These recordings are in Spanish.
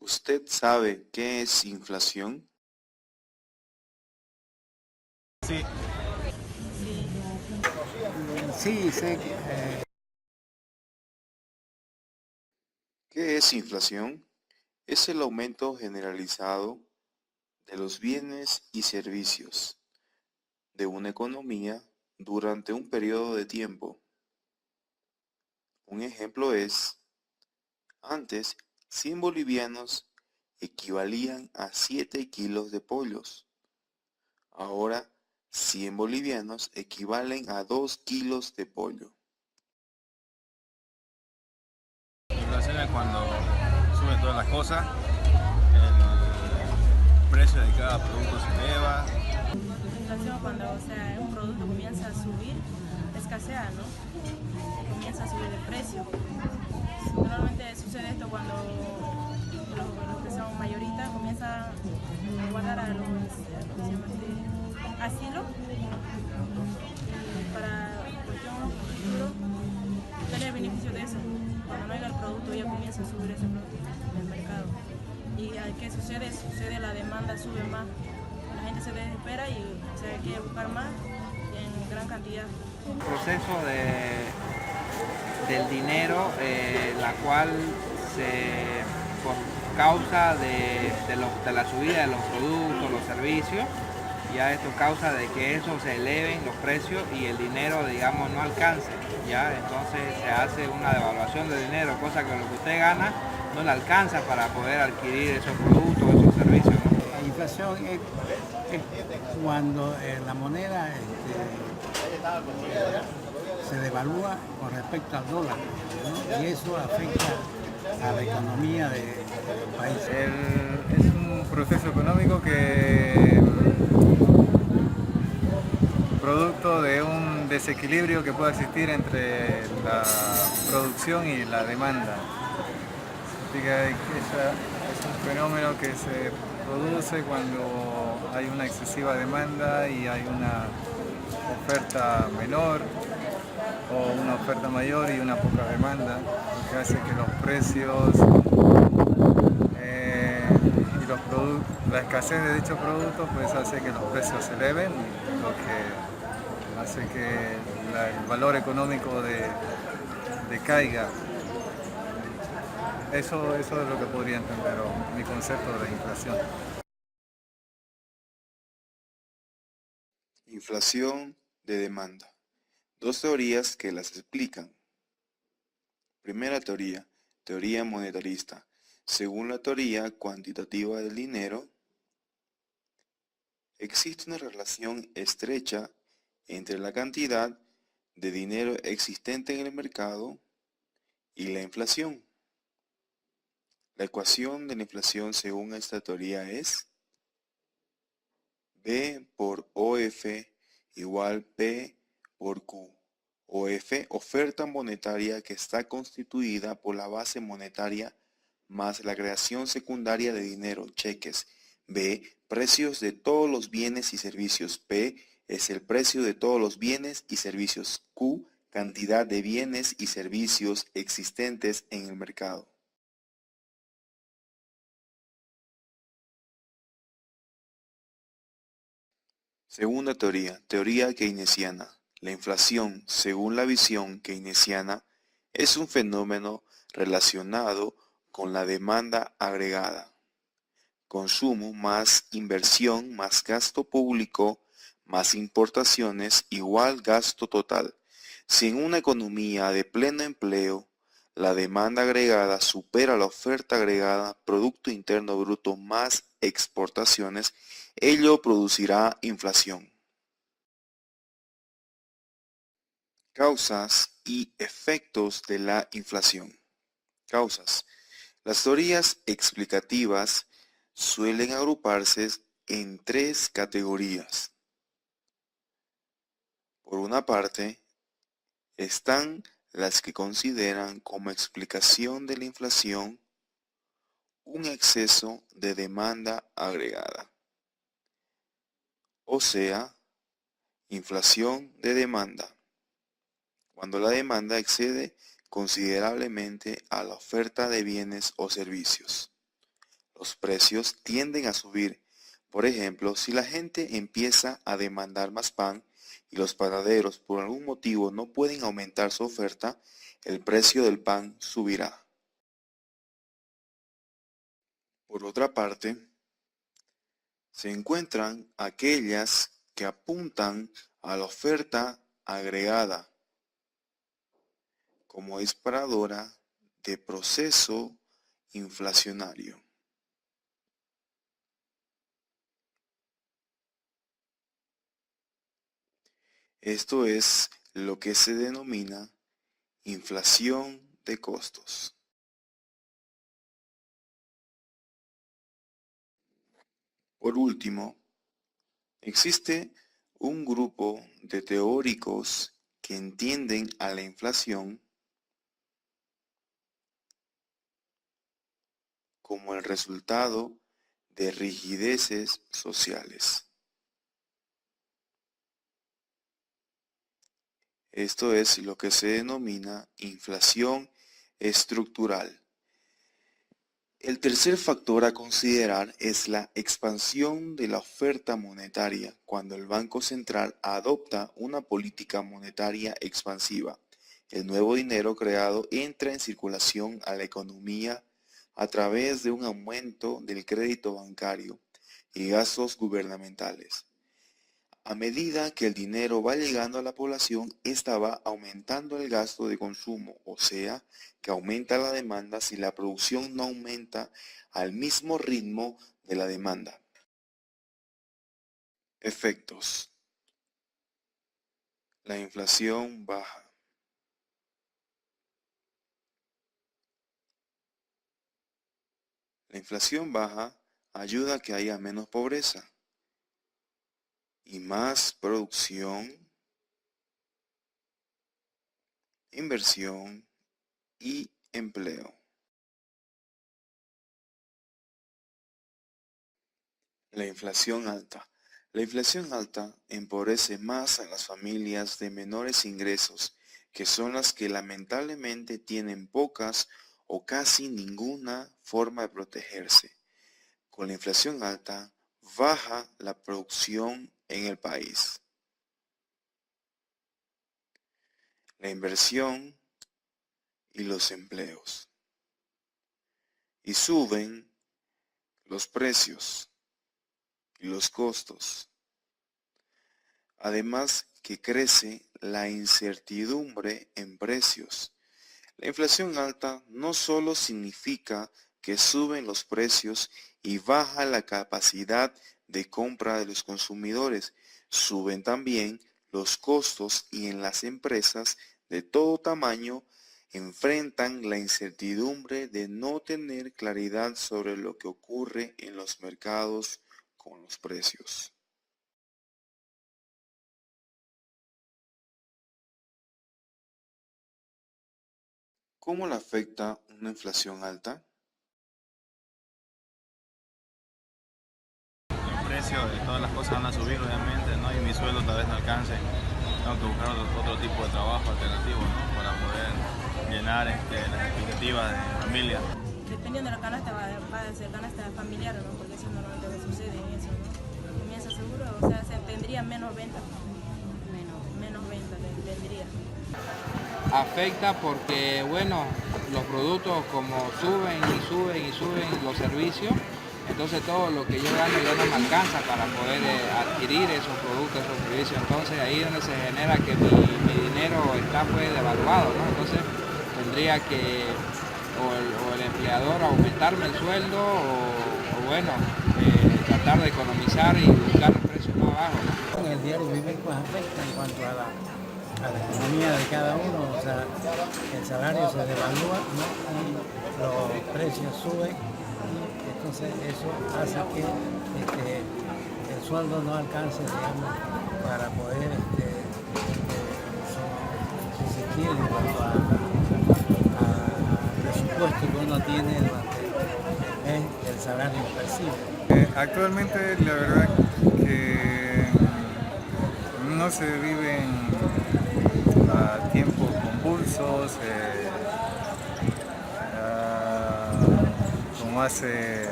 ¿Usted sabe qué es inflación? Sí, Sí, sé que, ¿Qué es inflación? Es el aumento generalizado de los bienes y servicios de una economía durante un periodo de tiempo. Un ejemplo es, antes 100 bolivianos equivalían a 7 kilos de pollos. Ahora 100 bolivianos equivalen a 2 kilos de pollo. inflación es cuando suben todas las cosas, el precio de cada producto se eleva. Inflación cuando, un producto comienza a subir, escasea, ¿no? Comienza a subir el precio. Normalmente sucede esto cuando los que son mayoristas comienzan a guardar a los asilo para cuestión futuro tener beneficio de eso. Cuando no haya el producto ya comienza a subir ese producto en el mercado. ¿Y qué sucede? Sucede la demanda sube más. La gente se desespera y se quiere buscar más en gran cantidad. el proceso del dinero, la cual por causa de la subida de los productos, los servicios, ya esto causa de que eso se eleven los precios y el dinero, digamos, no alcance, ya entonces se hace una devaluación del dinero, cosa que lo que usted gana no le alcanza para poder adquirir esos productos, esos servicios, ¿no? La inflación es cuando la moneda se devalúa con respecto al dólar, ¿no? Y eso afecta a la economía del país. Es un proceso económico que producto de un desequilibrio que pueda existir entre la producción y la demanda. Es un fenómeno que se produce cuando hay una excesiva demanda y hay una oferta menor o una oferta mayor y una poca demanda, lo que hace que los precios la escasez de dicho producto pues hace que los precios se eleven, lo que hace que el valor económico decaiga. Eso es lo que podría entender mi concepto de inflación. Inflación de demanda. Dos teorías que las explican. Primera teoría, teoría monetarista. Según la teoría cuantitativa del dinero, existe una relación estrecha entre la cantidad de dinero existente en el mercado y la inflación. La ecuación de la inflación según esta teoría es B por OF igual P por Q. OF, oferta monetaria que está constituida por la base monetaria más la creación secundaria de dinero, cheques. B, precios de todos los bienes y servicios. P es el precio de todos los bienes y servicios. Q, cantidad de bienes y servicios existentes en el mercado. Segunda teoría, teoría keynesiana. La inflación, según la visión keynesiana, es un fenómeno relacionado con la demanda agregada. Consumo más inversión más gasto público más importaciones igual gasto total. Si en una economía de pleno empleo la demanda agregada supera la oferta agregada, Producto Interno Bruto más exportaciones, ello producirá inflación. Causas y efectos de la inflación. Causas. Las teorías explicativas suelen agruparse en tres categorías. Por una parte, están las que consideran como explicación de la inflación un exceso de demanda agregada, o sea, inflación de demanda, cuando la demanda excede considerablemente a la oferta de bienes o servicios. los precios tienden a subir. Por ejemplo, si la gente empieza a demandar más pan y los panaderos por algún motivo no pueden aumentar su oferta, el precio del pan subirá. Por otra parte, se encuentran aquellas que apuntan a la oferta agregada como disparadora de proceso inflacionario. Esto es lo que se denomina inflación de costos. Por último, existe un grupo de teóricos que entienden a la inflación como el resultado de rigideces sociales. Esto es lo que se denomina inflación estructural. El tercer factor a considerar es la expansión de la oferta monetaria cuando el Banco Central adopta una política monetaria expansiva. El nuevo dinero creado entra en circulación a la economía a través de un aumento del crédito bancario y gastos gubernamentales. A medida que el dinero va llegando a la población, esta va aumentando el gasto de consumo, o sea, que aumenta la demanda si la producción no aumenta al mismo ritmo de la demanda. Efectos. La inflación baja. La inflación baja ayuda a que haya menos pobreza y más producción, inversión y empleo. La inflación alta. La inflación alta empobrece más a las familias de menores ingresos, que son las que lamentablemente tienen pocas o casi ninguna forma de protegerse. Con la inflación alta, baja la producción en el país. La inversión y los empleos. Y suben los precios y los costos. Además que crece la incertidumbre en precios. La inflación alta no solo significa que suben los precios y baja la capacidad de compra de los consumidores, suben también los costos y en las empresas de todo tamaño enfrentan la incertidumbre de no tener claridad sobre lo que ocurre en los mercados con los precios. ¿Cómo le afecta una inflación alta? El precio de todas las cosas van a subir, obviamente, ¿no? Y mi sueldo tal vez no alcance. Tengo que buscar otro tipo de trabajo alternativo, ¿no? Para poder llenar las expectativas de mi familia. Dependiendo de la canasta, va a ser canasta familiar, ¿no? Porque eso normalmente sucede en eso, ¿no? Comienza seguro, o sea, se tendría menos venta. Menos venta tendría. Afecta porque, bueno, los productos como suben los servicios, entonces todo lo que yo gano ya no me alcanza para poder adquirir esos productos, esos servicios. Entonces ahí es donde se genera que mi dinero está pues devaluado, ¿no? Entonces tendría que o el empleador aumentarme el sueldo o bueno, tratar de economizar y buscar precios más bajos, ¿no? En el diario vivir pues afecta en cuanto a la economía de cada uno, o sea, el salario se devalúa, ¿no? Y los precios suben, y entonces eso hace que el sueldo no alcance, digamos, para poder subsistir en cuanto al presupuesto que uno tiene durante el mes, el salario percibe. Actualmente la verdad que no se viven a tiempos convulsos, como hace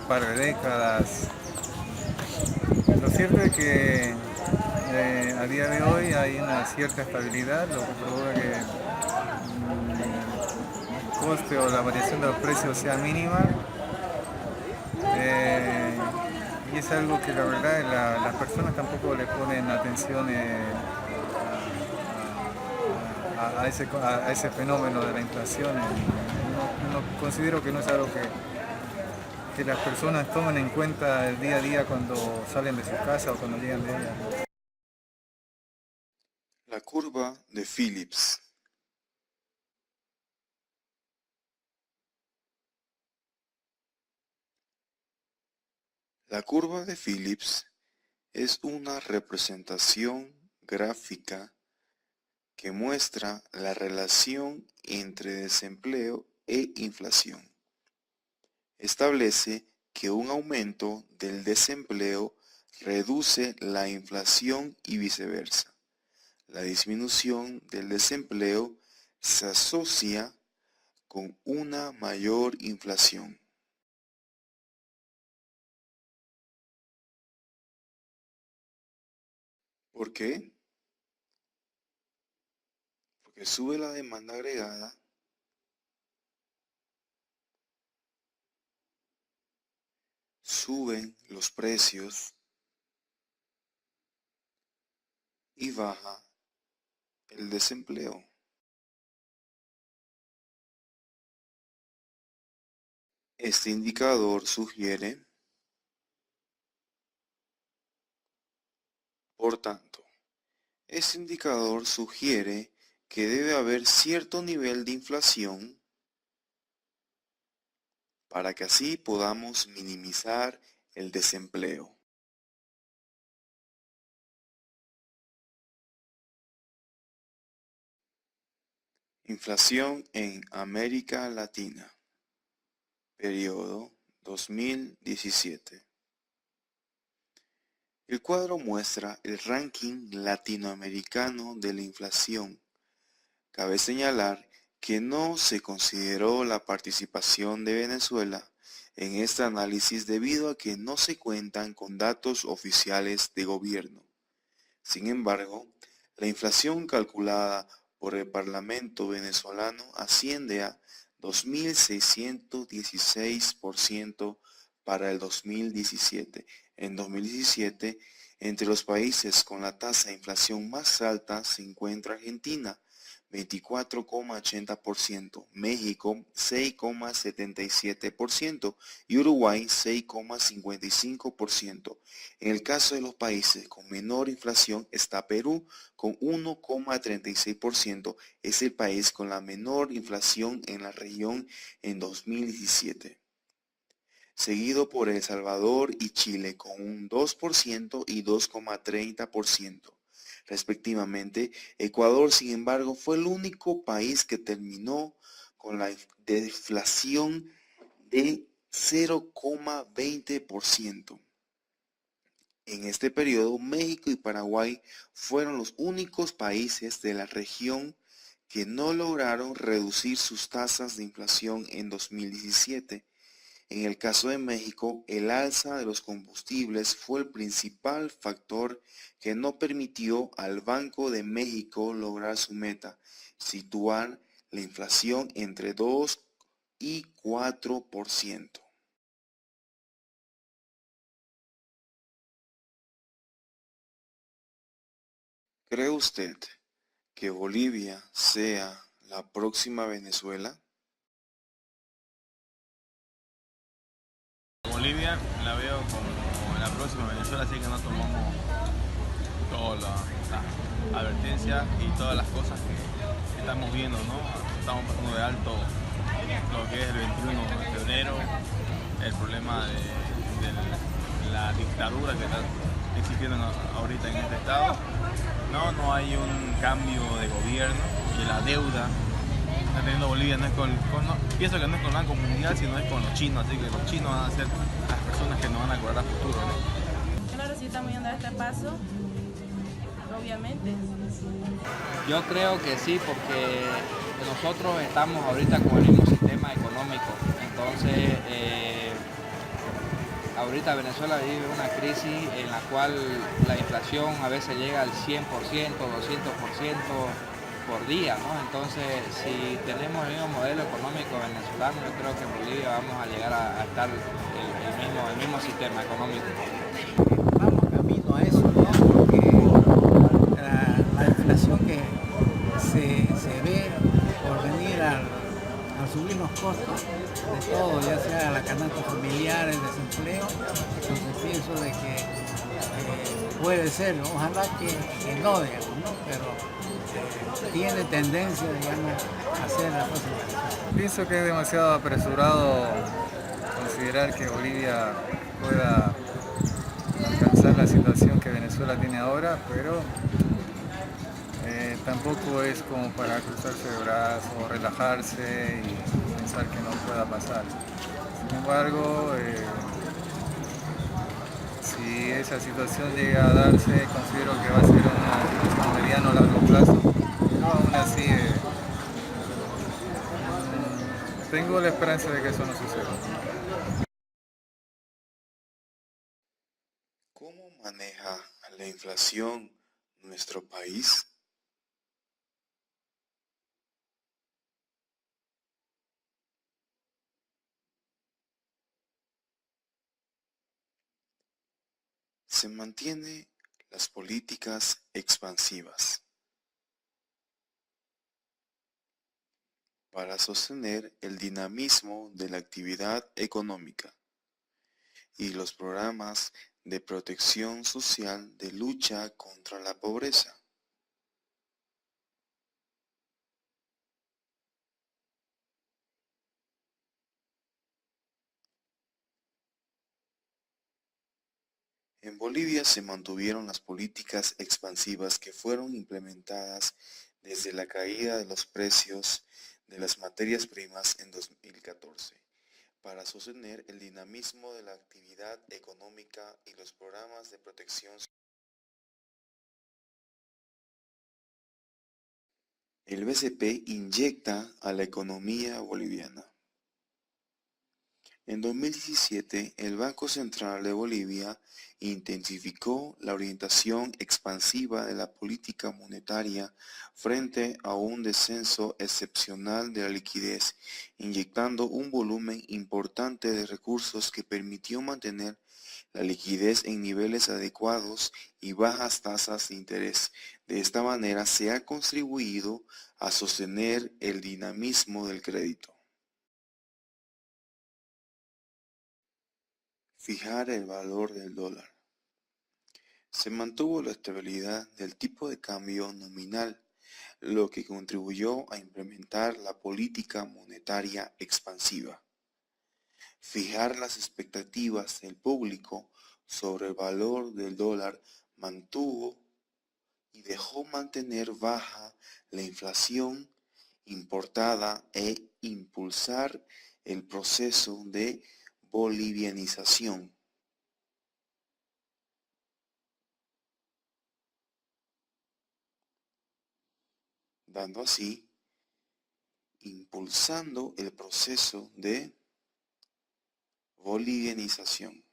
par de décadas. Lo cierto es que a día de hoy hay una cierta estabilidad, lo que provoca que el coste o la variación de los precios sea mínima. Y es algo que la verdad las personas tampoco le ponen atención a ese fenómeno de la inflación. No considero que no es algo que las personas tomen en cuenta el día a día cuando salen de su casa o cuando llegan de ella. La curva de Phillips. La curva de Phillips es una representación gráfica que muestra la relación entre desempleo e inflación. Establece que un aumento del desempleo reduce la inflación y viceversa. La disminución del desempleo se asocia con una mayor inflación. ¿Por qué? Porque sube la demanda agregada, suben los precios y baja el desempleo. Este indicador sugiere, por tanto, este indicador sugiere que debe haber cierto nivel de inflación para que así podamos minimizar el desempleo. Inflación en América Latina, periodo 2017. El cuadro muestra el ranking latinoamericano de la inflación. Cabe señalar que no se consideró la participación de Venezuela en este análisis debido a que no se cuentan con datos oficiales de gobierno. Sin embargo, la inflación calculada por el Parlamento venezolano asciende a 2.616% para el 2017. En 2017, entre los países con la tasa de inflación más alta se encuentra Argentina, 24,80%, México 6,77% y Uruguay 6,55%. En el caso de los países con menor inflación está Perú con 1,36%, es el país con la menor inflación en la región en 2017. Seguido por El Salvador y Chile con un 2% y 2,30%. Respectivamente, Ecuador, sin embargo, fue el único país que terminó con la deflación de 0,20%. En este periodo, México y Paraguay fueron los únicos países de la región que no lograron reducir sus tasas de inflación en 2017. En el caso de México, el alza de los combustibles fue el principal factor que no permitió al Banco de México lograr su meta, situar la inflación entre 2 y 4%. ¿Cree usted que Bolivia sea la próxima Venezuela? Bolivia la veo como la próxima Venezuela, así que no tomamos todas las advertencias y todas las cosas que estamos viendo, ¿no? Estamos pasando de alto lo que es el 21 de febrero, el problema de la dictadura que está existiendo ahorita en este estado. No hay un cambio de gobierno y la deuda que está teniendo Bolivia no es pienso que no es con el Banco Mundial, sino es con los chinos, así que los chinos van a ser las personas que nos van a cobrar a futuro, ¿no? Claro, si estamos yendo a este paso, obviamente. Yo creo que sí, porque nosotros estamos ahorita con el mismo sistema económico, entonces ahorita Venezuela vive una crisis en la cual la inflación a veces llega al 100%, 200% por día, ¿no? Entonces, si tenemos el mismo modelo económico venezolano, yo creo que en Bolivia vamos a llegar a estar el mismo sistema económico. Vamos camino a eso, ¿no? Porque la inflación que se ve por venir al subir los costos de todo, ya sea la canasta familiar, el desempleo, entonces pienso de que puede ser, ojalá que no, digamos, ¿no? Pero tiene tendencia, digamos, a hacer la cosa. Pienso que es demasiado apresurado considerar que Bolivia pueda alcanzar la situación que Venezuela tiene ahora, pero tampoco es como para cruzarse de brazos, relajarse y pensar que no pueda pasar. Sin embargo, si esa situación llega a darse, considero que va a ser una situación a mediano o largo plazo. Pero aún así, tengo la esperanza de que eso no suceda. ¿Cómo maneja la inflación nuestro país? Se mantiene las políticas expansivas para sostener el dinamismo de la actividad económica y los programas de protección social de lucha contra la pobreza. En Bolivia se mantuvieron las políticas expansivas que fueron implementadas desde la caída de los precios de las materias primas en 2014 para sostener el dinamismo de la actividad económica y los programas de protección. El BCP inyecta a la economía boliviana. En 2017, el Banco Central de Bolivia intensificó la orientación expansiva de la política monetaria frente a un descenso excepcional de la liquidez, inyectando un volumen importante de recursos que permitió mantener la liquidez en niveles adecuados y bajas tasas de interés. De esta manera se ha contribuido a sostener el dinamismo del crédito. Fijar el valor del dólar. Se mantuvo la estabilidad del tipo de cambio nominal, lo que contribuyó a implementar la política monetaria expansiva. Fijar las expectativas del público sobre el valor del dólar mantuvo y dejó mantener baja la inflación importada e impulsar el proceso de bolivianización. Dando así, impulsando el proceso de bolivianización.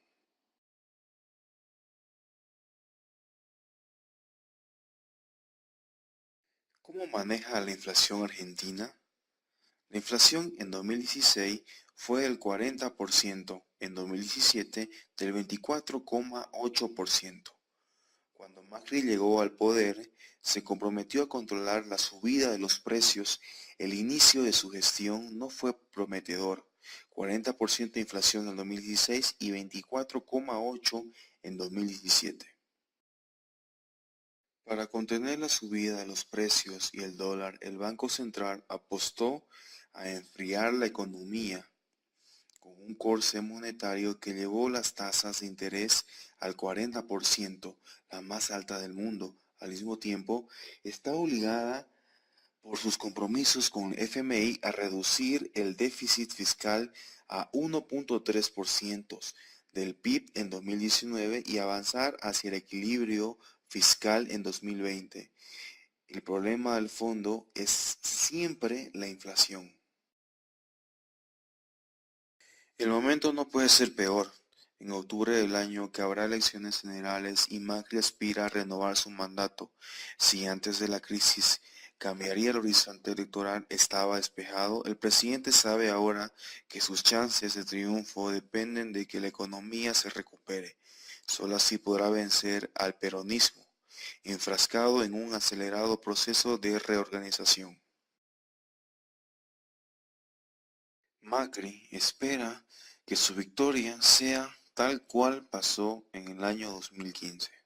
¿Cómo maneja la inflación argentina? La inflación en 2016 fue del 40%, en 2017 del 24,8%. Cuando Macri llegó al poder, se comprometió a controlar la subida de los precios. El inicio de su gestión no fue prometedor. 40% de inflación en 2016 y 24,8% en 2017. Para contener la subida de los precios y el dólar, el Banco Central apostó a enfriar la economía con un corte monetario que llevó las tasas de interés al 40%, la más alta del mundo. Al mismo tiempo, está obligada por sus compromisos con el FMI a reducir el déficit fiscal a 1,3% del PIB en 2019 y avanzar hacia el equilibrio fiscal en 2020. El problema del fondo es siempre la inflación. El momento no puede ser peor. en octubre del año que habrá elecciones generales y Macri aspira a renovar su mandato. Si antes de la crisis cambiaría el horizonte electoral estaba despejado, el presidente sabe ahora que sus chances de triunfo dependen de que la economía se recupere. Solo así podrá vencer al peronismo, enfrascado en un acelerado proceso de reorganización. Macri espera que su victoria sea tal cual pasó en el año 2015.